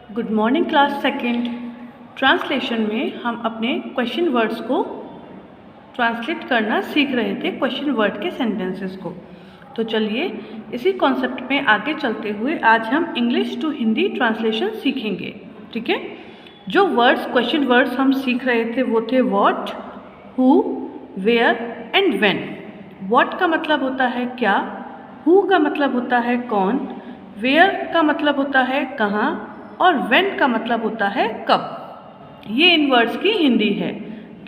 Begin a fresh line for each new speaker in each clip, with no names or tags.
Good morning class second. Translation में हम अपने क्वेश्चन वर्ड्स को ट्रांसलेट करना सीख रहे थे, क्वेश्चन वर्ड के सेंटेंसेस को। तो चलिए इसी कॉन्सेप्ट में आगे चलते हुए आज हम इंग्लिश टू हिंदी ट्रांसलेशन सीखेंगे। ठीक है, जो वर्ड्स क्वेश्चन वर्ड्स हम सीख रहे थे वो थे what, who, where and when. What का मतलब होता है क्या, हु का मतलब होता है कौन, वेयर का मतलब होता है कहाँ और व्हेन का मतलब होता है कब। ये इन वर्ड्स की हिंदी है।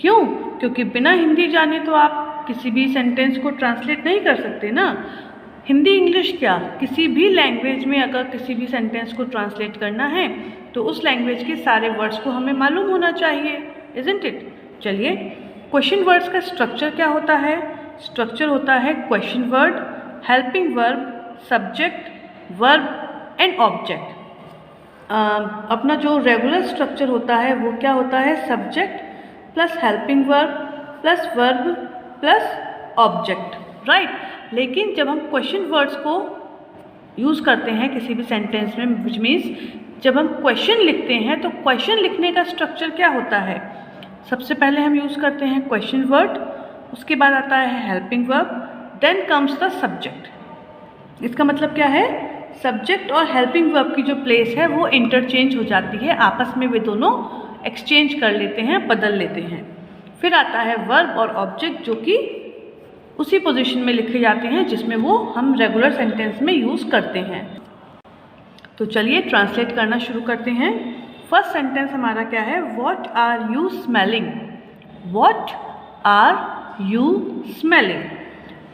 क्यों? क्योंकि बिना हिंदी जाने तो आप किसी भी सेंटेंस को ट्रांसलेट नहीं कर सकते ना। हिंदी इंग्लिश क्या, किसी भी लैंग्वेज में अगर किसी भी सेंटेंस को ट्रांसलेट करना है तो उस लैंग्वेज के सारे वर्ड्स को हमें मालूम होना चाहिए, इजंट इट। चलिए, क्वेश्चन वर्ड्स का स्ट्रक्चर क्या होता है? स्ट्रक्चर होता है question word, helping verb, subject, verb and object. अपना जो रेगुलर स्ट्रक्चर होता है वो क्या होता है? Subject plus helping verb plus verb plus object, right. लेकिन जब हम क्वेश्चन वर्ड्स को यूज़ करते हैं किसी भी सेंटेंस में, विच मीन्स जब हम क्वेश्चन लिखते हैं तो क्वेश्चन लिखने का स्ट्रक्चर क्या होता है? सबसे पहले हम यूज़ करते हैं क्वेश्चन वर्ड, उसके बाद आता है helping verb, then comes the subject. इसका मतलब क्या है? सब्जेक्ट और हेल्पिंग वर्ब की जो प्लेस है वो इंटरचेंज हो जाती है, आपस में वे दोनों एक्सचेंज कर लेते हैं, बदल लेते हैं। फिर आता है वर्ब और ऑब्जेक्ट जो कि उसी पोजीशन में लिखे जाते हैं जिसमें वो हम रेगुलर सेंटेंस में यूज़ करते हैं। तो चलिए ट्रांसलेट करना शुरू करते हैं। फर्स्ट सेंटेंस हमारा क्या है? What are you smelling. What are you smelling.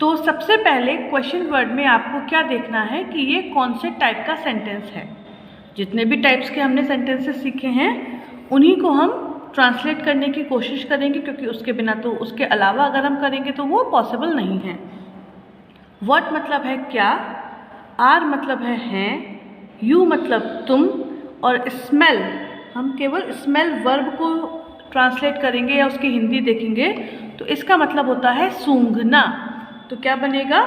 तो सबसे पहले क्वेश्चन वर्ड में आपको क्या देखना है कि ये कौन से टाइप का सेंटेंस है। जितने भी टाइप्स के हमने सेंटेंसेस सीखे हैं उन्हीं को हम ट्रांसलेट करने की कोशिश करेंगे, क्योंकि उसके बिना तो उसके अलावा अगर हम करेंगे तो वो पॉसिबल नहीं है। व्हाट मतलब है क्या, आर मतलब है हैं, यू मतलब तुम और स्मेल हम केवल स्मेल वर्ब को ट्रांसलेट करेंगे या उसकी हिंदी देखेंगे तो इसका मतलब होता है सूंघना। तो क्या बनेगा?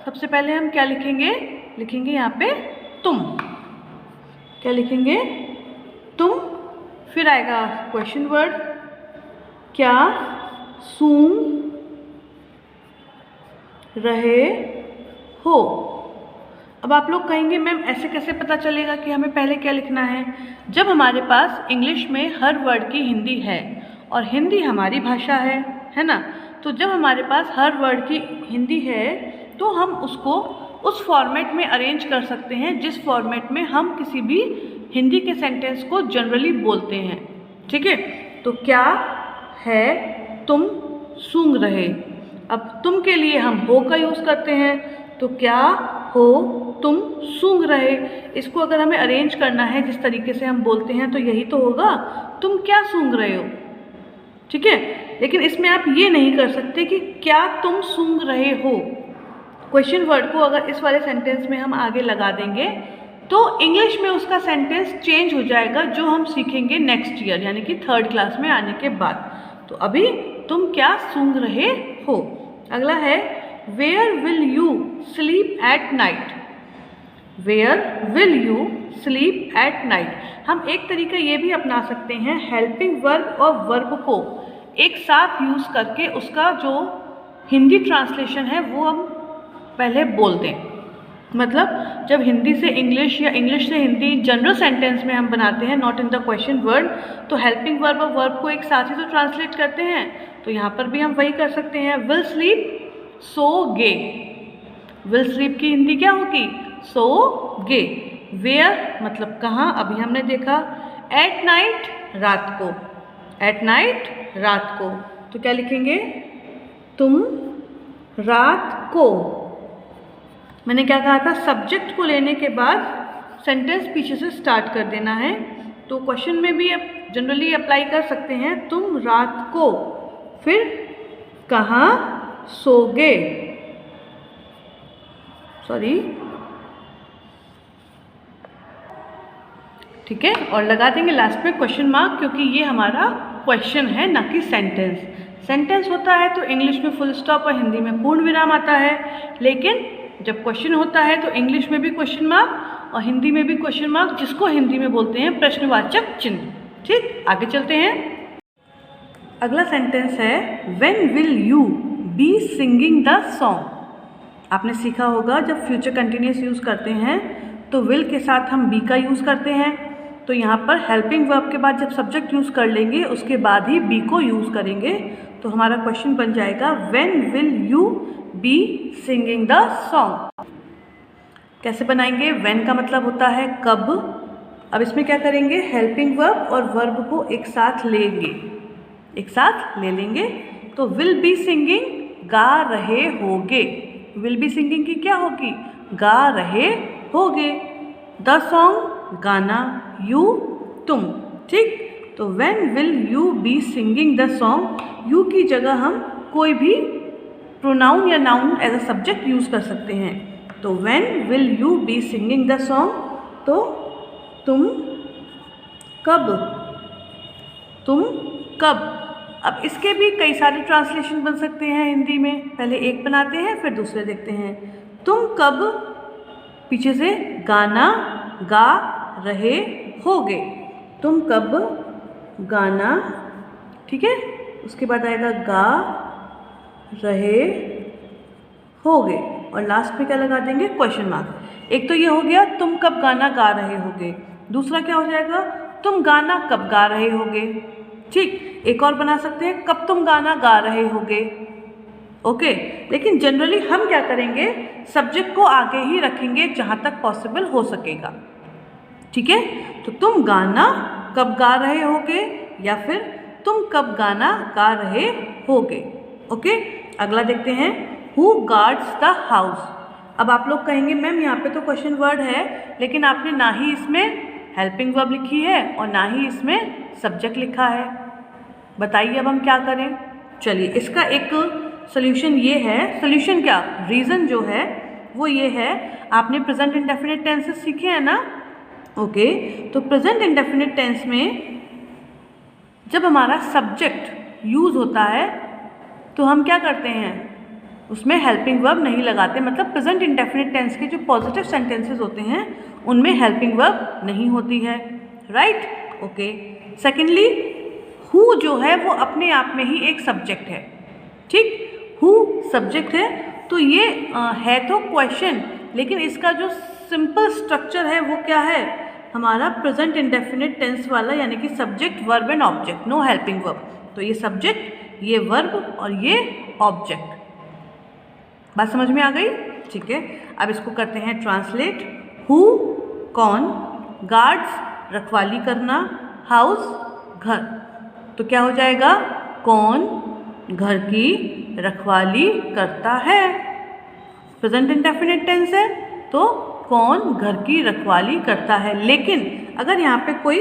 सबसे पहले हम क्या लिखेंगे? लिखेंगे यहाँ पे तुम। क्या लिखेंगे? तुम। फिर आएगा क्वेश्चन वर्ड, क्या सूंघ रहे हो। अब आप लोग कहेंगे मैम ऐसे कैसे पता चलेगा कि हमें पहले क्या लिखना है? जब हमारे पास इंग्लिश में हर वर्ड की हिंदी है और हिंदी हमारी भाषा है ना, तो जब हमारे पास हर वर्ड की हिंदी है तो हम उसको उस फॉर्मेट में अरेंज कर सकते हैं जिस फॉर्मेट में हम किसी भी हिंदी के सेंटेंस को जनरली बोलते हैं। ठीक है, तो क्या है तुम सूंघ रहे। अब तुम के लिए हम हो का यूज़ करते हैं, तो क्या हो तुम सूंघ रहे। इसको अगर हमें अरेंज करना है जिस तरीके से हम बोलते हैं तो यही तो होगा, तुम क्या सूंघ रहे हो। ठीक है, लेकिन इसमें आप ये नहीं कर सकते कि क्या तुम सूंघ रहे हो। क्वेश्चन वर्ड को अगर इस वाले सेंटेंस में हम आगे लगा देंगे तो इंग्लिश में उसका सेंटेंस चेंज हो जाएगा, जो हम सीखेंगे नेक्स्ट ईयर यानी कि थर्ड क्लास में आने के बाद। तो अभी तुम क्या सूंघ रहे हो। अगला है where will you sleep at night. Where will you sleep at night. हम एक तरीका ये भी अपना सकते हैं, हेल्पिंग वर्ब और वर्ब को एक साथ यूज़ करके उसका जो हिंदी ट्रांसलेशन है वो हम पहले बोल दें। मतलब जब हिंदी से इंग्लिश या इंग्लिश से हिंदी जनरल सेंटेंस में हम बनाते हैं, not in the question word, तो हेल्पिंग वर्ब और वर्ब को एक साथ ही तो ट्रांसलेट करते हैं। तो यहाँ पर भी हम वही कर सकते हैं, विल स्लीप सोगे। विल स्लीप की हिंदी क्या होगी? सोगे। वेयर मतलब कहाँ, अभी हमने देखा। एट नाइट रात को। एट नाइट रात को, तो क्या लिखेंगे? तुम रात को। मैंने क्या कहा था? सब्जेक्ट को लेने के बाद सेंटेंस पीछे से स्टार्ट कर देना है। तो क्वेश्चन में भी आप जनरली अप्लाई कर सकते हैं, तुम रात को, फिर कहाँ सोगे। सॉरी, ठीक है, और लगा देंगे लास्ट में क्वेश्चन मार्क, क्योंकि ये हमारा क्वेश्चन है ना कि सेंटेंस। सेंटेंस होता है तो इंग्लिश में फुल स्टॉप और हिंदी में पूर्ण विराम आता है, लेकिन जब क्वेश्चन होता है तो इंग्लिश में भी क्वेश्चन मार्क और हिंदी में भी क्वेश्चन मार्क, जिसको हिंदी में बोलते हैं प्रश्नवाचक चिन्ह। ठीक, आगे चलते हैं। अगला सेंटेंस है when will you be singing the song. आपने सीखा होगा जब फ्यूचर कंटिन्यूस यूज़ करते हैं तो विल के साथ हम बी का यूज़ करते हैं। तो यहाँ पर हेल्पिंग वर्ब के बाद जब सब्जेक्ट यूज़ कर लेंगे उसके बाद ही बी को यूज़ करेंगे। तो हमारा क्वेश्चन बन जाएगा when will you be singing the song. कैसे बनाएंगे? व्हेन का मतलब होता है कब। अब इसमें क्या करेंगे? हेल्पिंग वर्ब और वर्ब को एक साथ लेंगे, एक साथ ले लेंगे। तो विल बी सिंगिंग गा रहे होगे। विल बी सिंगिंग की क्या होगी? गा रहे होगे। द सॉन्ग गाना, यू तुम। ठीक, तो when will you be singing the song, you की जगह हम कोई भी प्रोनाउन या noun as a subject use कर सकते हैं। तो when will you be singing the song, तो तुम कब, तुम कब। अब इसके भी कई सारे ट्रांसलेशन बन सकते हैं हिंदी में। पहले एक बनाते हैं फिर दूसरे देखते हैं। तुम कब, पीछे से गाना गा रहे होगे। तुम कब गाना, ठीक है, उसके बाद आएगा गा रहे होगे और लास्ट में क्या लगा देंगे? Question mark. एक तो ये हो गया तुम कब गाना गा रहे होगे। दूसरा क्या हो जाएगा? तुम गाना कब गा रहे होगे। ठीक, एक और बना सकते हैं कब तुम गाना गा रहे होगे। ओके, लेकिन जनरली हम क्या करेंगे? सब्जेक्ट को आगे ही रखेंगे जहाँ तक पॉसिबल हो सकेगा। ठीक है, तो तुम गाना कब गा रहे होगे या फिर तुम कब गाना गा रहे होगे। ओके, अगला देखते हैं हु गार्ड्स द हाउस। अब आप लोग कहेंगे मैम यहाँ पे तो क्वेश्चन वर्ड है लेकिन आपने ना ही इसमें हेल्पिंग वर्ब लिखी है और ना ही इसमें सब्जेक्ट लिखा है। बताइए अब हम क्या करें? चलिए, इसका एक सोल्यूशन ये है। सोल्यूशन क्या, रीज़न जो है वो ये है, आपने प्रेजेंट इंडेफिनिट टेंसेस सीखे हैं ना। ओके, तो प्रेजेंट इंडेफिनिट टेंस में जब हमारा सब्जेक्ट यूज़ होता है तो हम क्या करते हैं? उसमें हेल्पिंग वर्ब नहीं लगाते। मतलब प्रेजेंट इंडेफिनिट टेंस के जो पॉजिटिव सेंटेंसेस होते हैं उनमें हेल्पिंग वर्ब नहीं होती है। Right, okay. सेकेंडली, हु जो है वो अपने आप में ही एक सब्जेक्ट है। ठीक, हु सब्जेक्ट है तो ये है तो क्वेश्चन, लेकिन इसका जो सिंपल स्ट्रक्चर है वो क्या है? हमारा प्रेजेंट इंडेफिनिट टेंस वाला, यानी कि subject verb and object, no helping verb. तो ये सब्जेक्ट, ये वर्ब और ये ऑब्जेक्ट। बात समझ में आ गई? ठीक है, अब इसको करते हैं ट्रांसलेट। हु कौन, गार्ड्स रखवाली करना, हाउस घर। तो क्या हो जाएगा? कौन घर की रखवाली करता है। प्रेजेंट इंडेफिनिट टेंस है तो कौन घर की रखवाली करता है। लेकिन अगर यहाँ पे कोई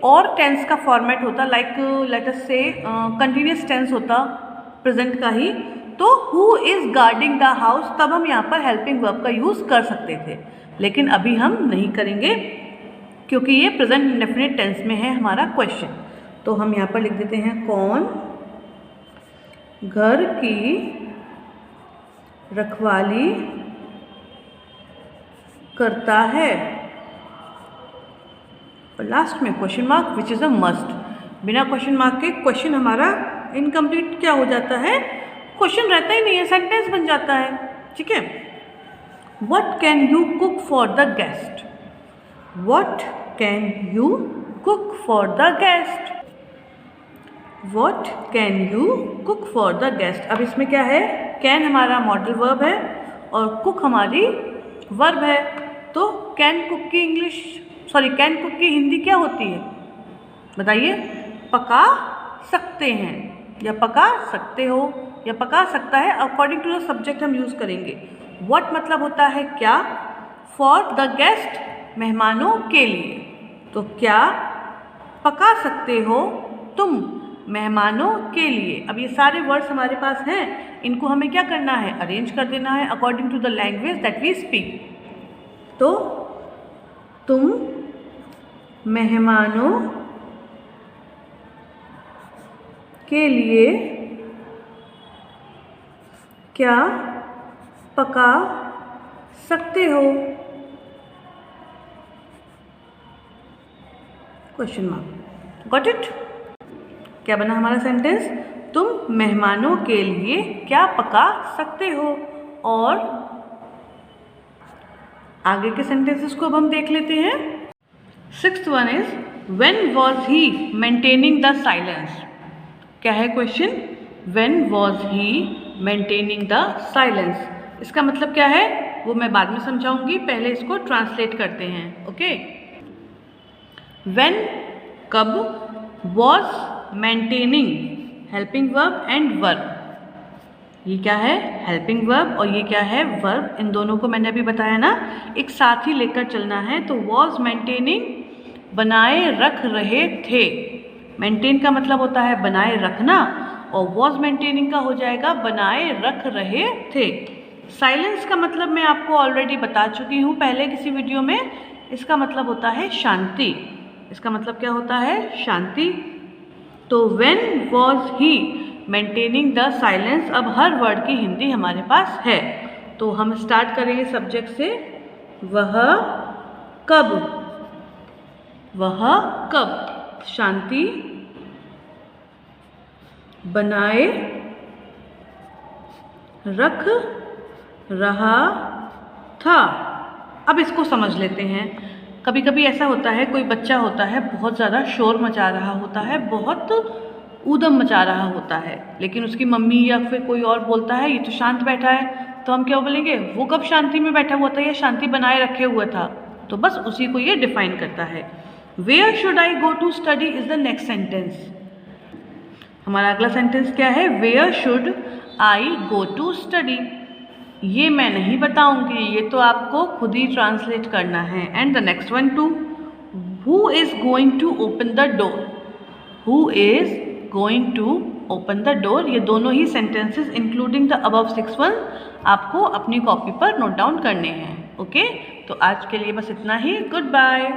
और टेंस का फॉर्मेट होता, लाइक लेट अस से कंटिन्यूस टेंस होता प्रेजेंट का ही, तो who is guarding the house, तब हम यहाँ पर हेल्पिंग वर्ब का यूज़ कर सकते थे। लेकिन अभी हम नहीं करेंगे क्योंकि ये प्रेजेंट इंडेफिनिट टेंस में है हमारा क्वेश्चन। तो हम यहाँ पर लिख देते हैं कौन घर की रखवाली करता है, और लास्ट में question mark which is a must. बिना क्वेश्चन मार्क के क्वेश्चन हमारा इनकम्प्लीट क्या हो जाता है? क्वेश्चन रहता ही नहीं है, सेंटेंस बन जाता है। ठीक है, what can you cook for the guest. What can you cook for the guest. What can you cook for the guest. अब इसमें क्या है? कैन हमारा मॉडल वर्ब है और कुक हमारी वर्ब है। तो कैन कुक की कैन कुक की हिंदी क्या होती है? बताइए। पका सकते हैं या पका सकते हो या पका सकता है, अकॉर्डिंग टू द सब्जेक्ट हम यूज़ करेंगे। व्हाट मतलब होता है क्या, फॉर द गेस्ट मेहमानों के लिए। तो क्या पका सकते हो तुम मेहमानों के लिए। अब ये सारे वर्ड्स हमारे पास हैं, इनको हमें क्या करना है? अरेंज कर देना है according to the language that we speak. तो तुम मेहमानों के लिए क्या पका सकते हो, क्वेश्चन मार्क। Got it? क्या बना हमारा सेंटेंस? तुम मेहमानों के लिए क्या पका सकते हो। और आगे के सेंटेंसेस को अब हम देख लेते हैं। 6th one is when was he maintaining the silence. क्या है question? When was he maintaining the silence. इसका मतलब क्या है वो मैं बाद में समझाऊंगी, पहले इसको ट्रांसलेट करते हैं। ओके, व्हेन कब, was maintaining helping verb and verb. ये क्या है? हेल्पिंग वर्ब, और ये क्या है? वर्ब। इन दोनों को मैंने अभी बताया ना, एक साथ ही लेकर चलना है। तो वॉज मेंटेनिंग बनाए रख रहे थे। मेंटेन का मतलब होता है बनाए रखना, और वॉज मेंटेनिंग का हो जाएगा बनाए रख रहे थे। साइलेंस का मतलब मैं आपको ऑलरेडी बता चुकी हूँ पहले किसी वीडियो में। इसका मतलब होता है शांति। इसका मतलब क्या होता है? शांति। तो when was he maintaining the silence. अब हर वर्ड की हिंदी हमारे पास है, तो हम स्टार्ट करेंगे सब्जेक्ट से। वह कब, वह कब शांति बनाए रख रहा था। अब इसको समझ लेते हैं। कभी कभी ऐसा होता है, कोई बच्चा होता है बहुत ज़्यादा शोर मचा रहा होता है, बहुत ऊधम मचा रहा होता है, लेकिन उसकी मम्मी या फिर कोई और बोलता है ये तो शांत बैठा है, तो हम क्या बोलेंगे? वो कब शांति में बैठा हुआ था या शांति बनाए रखे हुआ था। तो बस उसी को ये डिफाइन करता है। Where should I go to study is the next sentence. हमारा अगला सेंटेंस क्या है? Where should I go to study. ये मैं नहीं बताऊंगी, ये तो आपको खुद ही ट्रांसलेट करना है। And the next one too, who is going to open the door. Who is going to open the door. ये दोनों ही sentences including the above 6 one आपको अपनी कॉपी पर नोट डाउन करने हैं। ओके, तो आज के लिए बस इतना ही। Good bye.